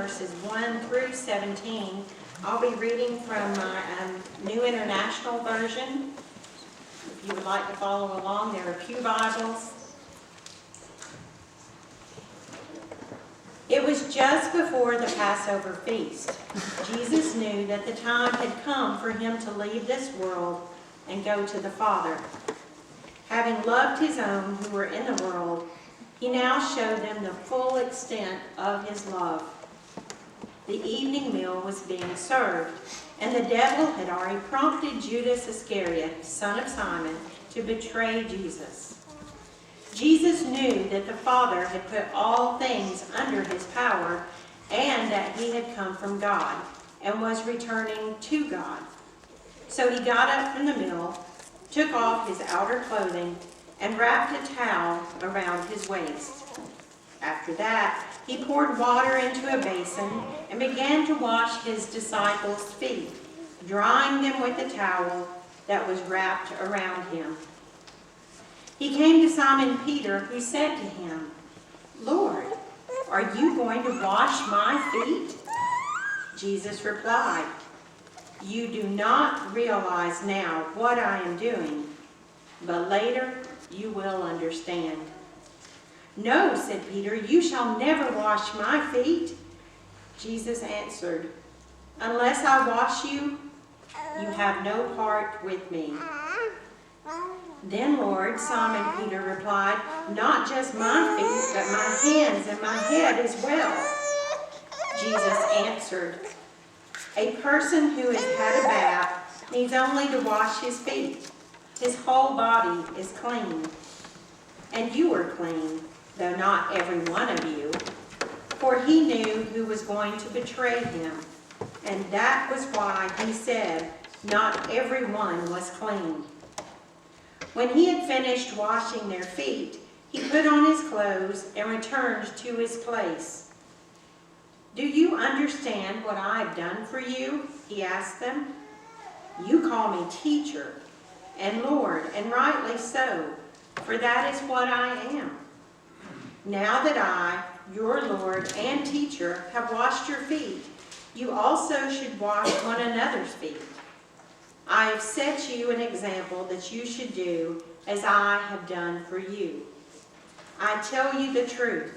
verses 1 through 17. I'll be reading from my New International Version. If you would like to follow along, there are pew Bibles. It was just before the Passover feast. Jesus knew that the time had come for him to leave this world and go to the Father. Having loved his own who were in the world, he now showed them the full extent of his love. The evening meal was being served, and the devil had already prompted Judas Iscariot, son of Simon, to betray Jesus. Jesus knew that the Father had put all things under his power, and that he had come from God, and was returning to God. So he got up from the meal, took off his outer clothing, and wrapped a towel around his waist. After that, he poured water into a basin and began to wash his disciples' feet, drying them with the towel that was wrapped around him. He came to Simon Peter, who said to him, "Lord, are you going to wash my feet?" Jesus replied, "You do not realize now what I am doing, but later you will understand." "No," said Peter, "you shall never wash my feet." Jesus answered, "Unless I wash you, you have no part with me." "Then, Lord," Simon Peter replied, "not just my feet, but my hands and my head as well." Jesus answered, "A person who has had a bath needs only to wash his feet. His whole body is clean. And you are clean, though not every one of you." For he knew who was going to betray him, and that was why he said, "Not everyone was clean." When he had finished washing their feet, he put on his clothes and returned to his place. "Do you understand what I have done for you?" he asked them. "You call me teacher and Lord, and rightly so, for that is what I am. Now that I, your Lord and teacher, have washed your feet, you also should wash one another's feet. I have set you an example that you should do as I have done for you. I tell you the truth,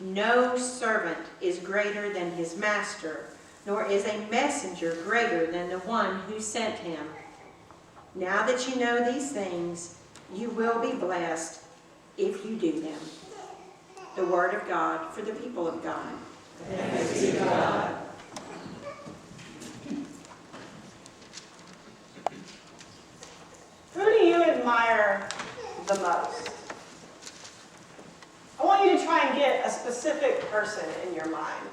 no servant is greater than his master, nor is a messenger greater than the one who sent him. Now that you know these things, you will be blessed if you do them." The word of God for the people of God. Thanks be to God. Who do you admire the most? I want you to try and get a specific person in your mind.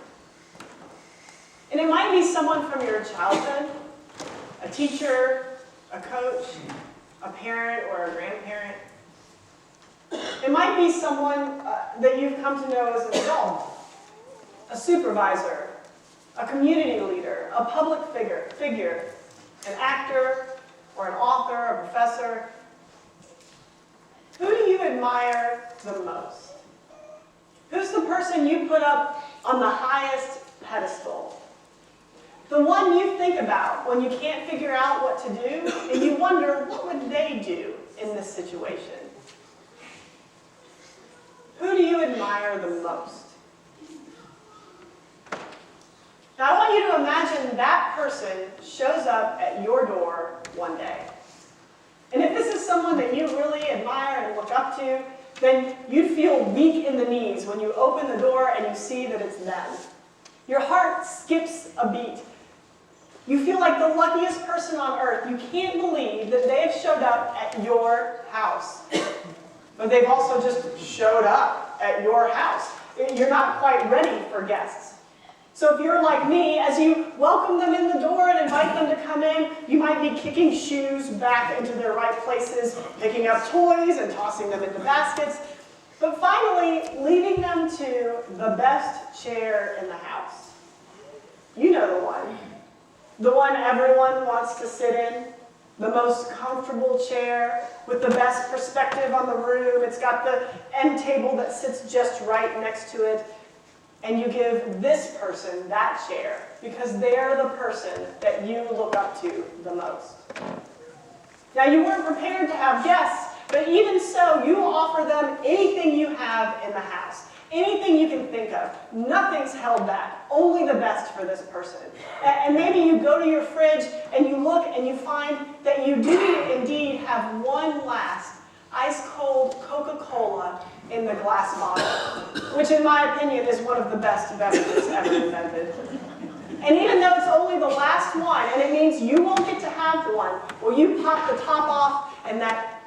And it might be someone from your childhood, a teacher, a coach, a parent, or a grandparent. It might be someone that you've come to know as an adult, a supervisor, a community leader, a public figure, an actor, or an author, a professor. Who do you admire the most? Who's the person you put up on the highest pedestal? The one you think about when you can't figure out what to do, and you wonder, what would they do in this situation? Who do you admire the most? Now, I want you to imagine that person shows up at your door one day. And if this is someone that you really admire and look up to, then you'd feel weak in the knees when you open the door and you see that it's them. Your heart skips a beat. You feel like the luckiest person on earth. You can't believe that they have showed up at your house. But they've also just showed up at your house. You're not quite ready for guests. So if you're like me, as you welcome them in the door and invite them to come in, you might be kicking shoes back into their right places, picking up toys and tossing them into baskets, but finally leading them to the best chair in the house. You know the one everyone wants to sit in, the most comfortable chair with the best perspective on the room. It's got the end table that sits just right next to it. and you give this person that chair because they're the person that you look up to the most. Now, you weren't prepared to have guests, but even so, you offer them anything you have in the house, anything you can think of. Nothing's held back, only the best for this person. And maybe you go to your fridge and you look and you find that you do indeed have one last ice-cold Coca-Cola in the glass bottle, which in my opinion is one of the best beverages ever invented. And even though it's only the last one, and it means you won't get to have one, well, you pop the top off and that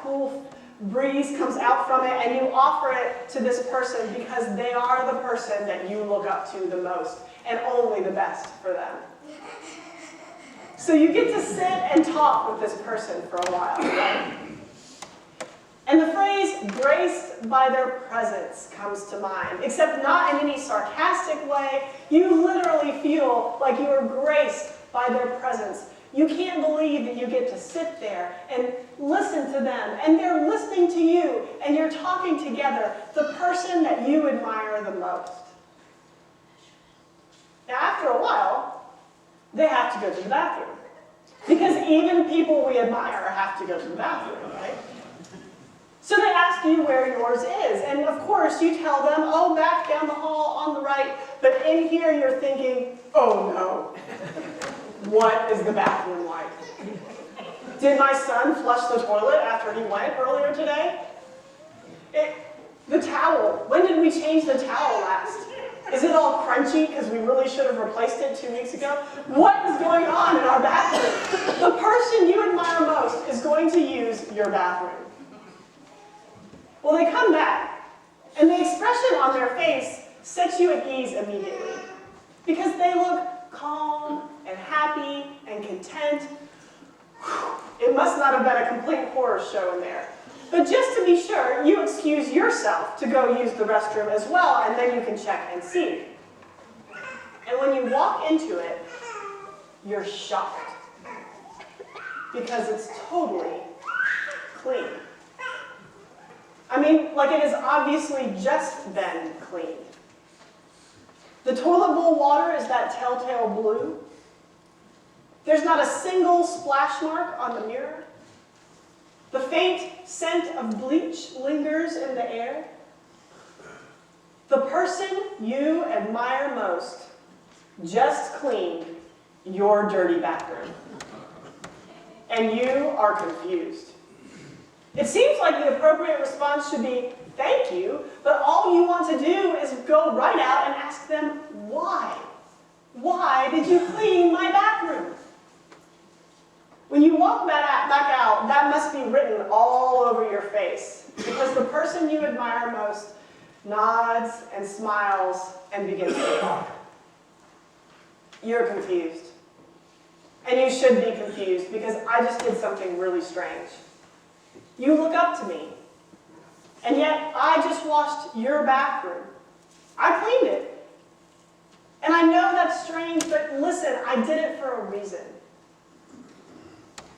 cool breeze comes out from it, and you offer it to this person because they are the person that you look up to the most, and only the best for them. So you get to sit and talk with this person for a while, right? And the phrase, graced by their presence, comes to mind, except not in any sarcastic way. You literally feel like you are graced by their presence. You can't believe that you get to sit there and listen to them, and they're listening to you, and you're talking together, the person that you admire the most. Now, after a while, they have to go to the bathroom, because even people we admire have to go to the bathroom, right? So they ask you where yours is, and of course you tell them, oh, back down the hall on the right, but in here you're thinking, oh no, what is the bathroom like? Did my son flush the toilet after he went earlier today? The towel, when did we change the towel last? Is it all crunchy because we really should have replaced it 2 weeks ago? What is going on in our bathroom? The person you admire most is going to use your bathroom. Well, they come back, and the expression on their face sets you at ease immediately, because they look calm and happy and content. It must not have been a complete horror show in there. But just to be sure, you excuse yourself to go use the restroom as well, and then you can check and see. And when you walk into it, you're shocked, because it's totally clean. I mean, like it has obviously just been cleaned. The toilet bowl water is that telltale blue. There's not a single splash mark on the mirror. The faint scent of bleach lingers in the air. The person you admire most just cleaned your dirty bathroom. And you are confused. It seems like the appropriate response should be, thank you, but all you want to do is go right out and ask them, why? Why did you clean my bathroom? When you walk back out, that must be written all over your face, because the person you admire most nods and smiles and begins to talk. You're confused. And you should be confused, because I just did something really strange. You look up to me, and yet I just washed your bathroom. I cleaned it. And I know that's strange, but listen, I did it for a reason.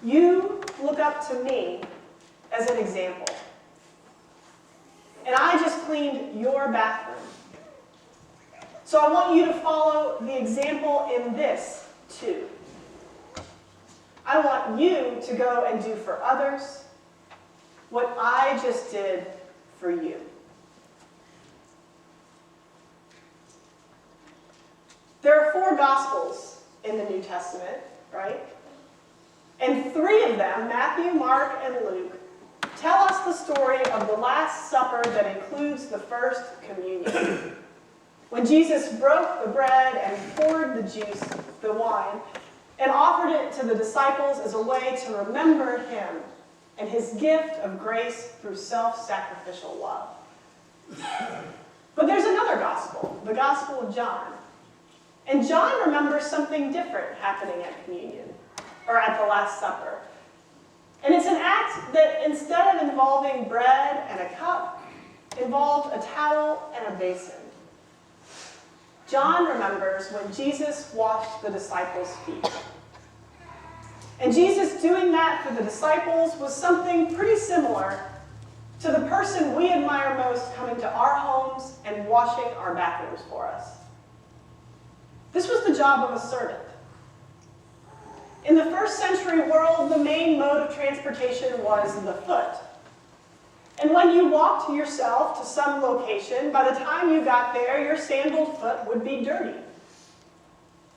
You look up to me as an example. And I just cleaned your bathroom. So I want you to follow the example in this, too. I want you to go and do for others what I just did for you. There are 4 Gospels in the New Testament, right? And 3 of them, Matthew, Mark, and Luke, tell us the story of the Last Supper that includes the first communion. When Jesus broke the bread and poured the juice, the wine, and offered it to the disciples as a way to remember him and his gift of grace through self-sacrificial love. But there's another gospel, the Gospel of John. And John remembers something different happening at communion, or at the Last Supper. And it's an act that, instead of involving bread and a cup, involved a towel and a basin. John remembers when Jesus washed the disciples' feet. And Jesus doing that for the disciples was something pretty similar to the person we admire most coming to our homes and washing our bathrooms for us. This was the job of a servant. In the first century world, the main mode of transportation was the foot. And when you walked yourself to some location, by the time you got there, your sandaled foot would be dirty.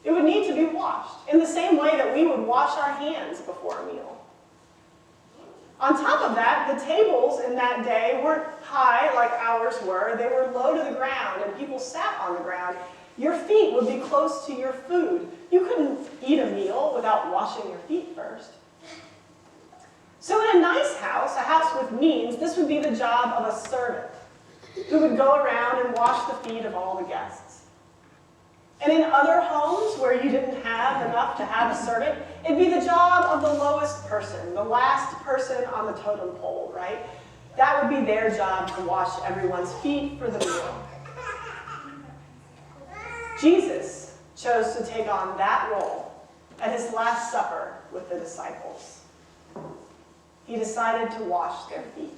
It would need to be washed, in the same way that we would wash our hands before a meal. On top of that, the tables in that day weren't high like ours were. They were low to the ground, and people sat on the ground. Your feet would be close to your food. You couldn't eat a meal without washing your feet first. So in a nice house, a house with means, this would be the job of a servant who would go around and wash the feet of all the guests. And in other homes where you didn't have enough to have a servant, it'd be the job of the lowest person, the last person on the totem pole, right? That would be their job to wash everyone's feet for the meal. Jesus chose to take on that role at his Last Supper with the disciples. He decided to wash their feet.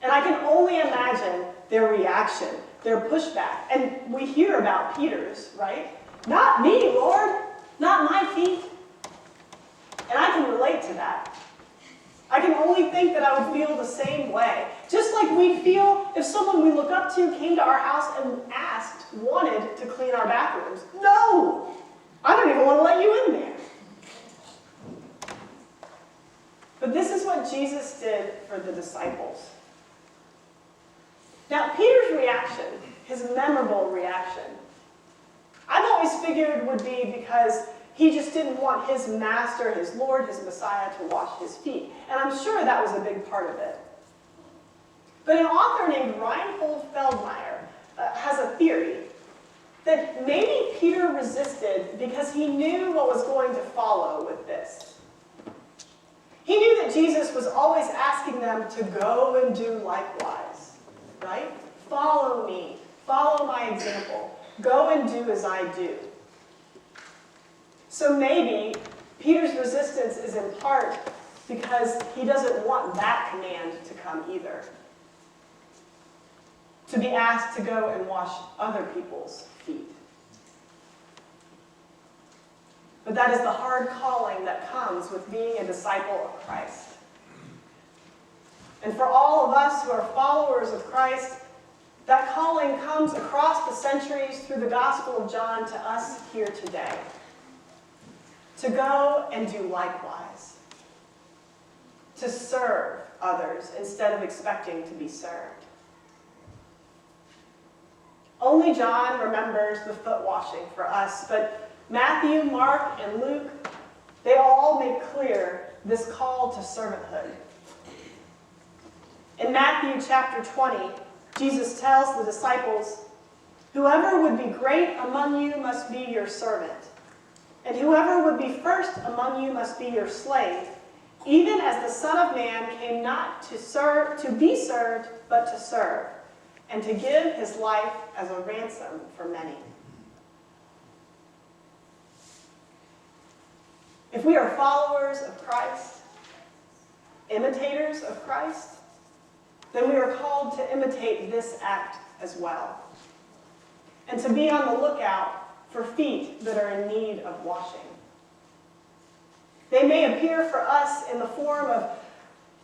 And I can only imagine their reaction, their pushback. And we hear about Peter's, right? Not me, Lord, not my feet. And I can relate to that. I can only think that I would feel the same way. Just like we'd feel if someone we look up to came to our house and wanted to clean our bathrooms. No! I don't even want to let you in there. But this is what Jesus did for the disciples. Now, Peter's reaction, his memorable reaction, I've always figured would be because he just didn't want his master, his Lord, his Messiah to wash his feet. And I'm sure that was a big part of it. But an author named Reinhold Feldmeyer has a theory that maybe Peter resisted because he knew what was going to follow with this. He knew that Jesus was always asking them to go and do likewise, right? Follow me. Follow my example. Go and do as I do. So maybe Peter's resistance is in part because he doesn't want that command to come either. To be asked to go and wash other people's feet. But that is the hard calling that comes with being a disciple of Christ. And for all of us who are followers of Christ, that calling comes across the centuries through the Gospel of John to us here today. To go and do likewise. To serve others instead of expecting to be served. Only John remembers the foot washing for us, but Matthew, Mark, and Luke, they all make clear this call to servanthood. In Matthew chapter 20, Jesus tells the disciples, "Whoever would be great among you must be your servant, and whoever would be first among you must be your slave, even as the Son of Man came not to be served, but to serve, and to give his life as a ransom for many." If we are followers of Christ, imitators of Christ, then we are called to imitate this act as well, and to be on the lookout for feet that are in need of washing. They may appear for us in the form of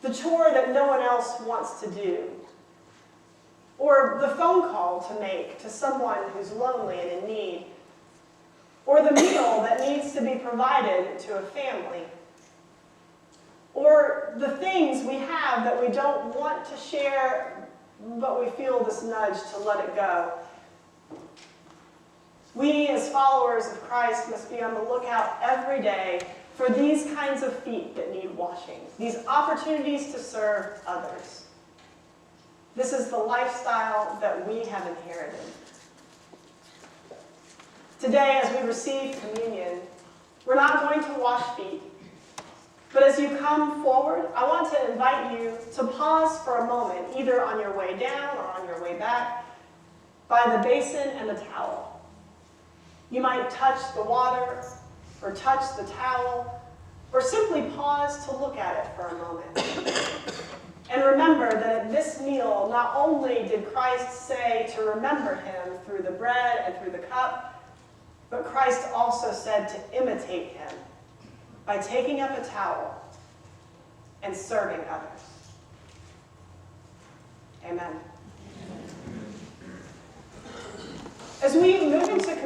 the chore that no one else wants to do, or the phone call to make to someone who's lonely and in need, or the meal that needs to be provided to a family, or the things we have that we don't want to share, but we feel this nudge to let it go. We, as followers of Christ, must be on the lookout every day for these kinds of feet that need washing, these opportunities to serve others. This is the lifestyle that we have inherited. Today, as we receive communion, we're not going to wash feet. But as you come forward, I want to invite you to pause for a moment, either on your way down or on your way back, by the basin and the towel. You might touch the water, or touch the towel, or simply pause to look at it for a moment. And remember that at this meal, not only did Christ say to remember him through the bread and through the cup, but Christ also said to imitate him by taking up a towel and serving others. Amen. As we move into